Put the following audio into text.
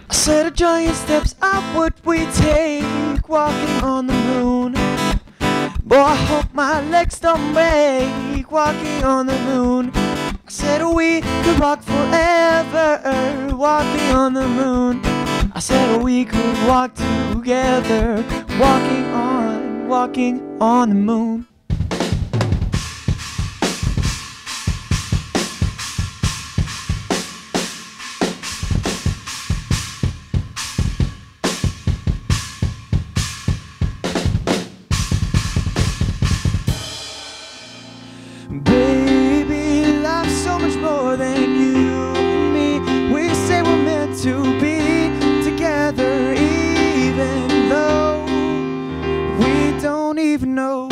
Said a giant steps upward we take, walking on the moon. Boy, I hope my legs don't break, walking on the moon. I said we could walk forever, walking on the moon. I said we could walk together, walking on the moon. Baby, life's so much more than you and me. We say we're meant to be together, even though we don't even know.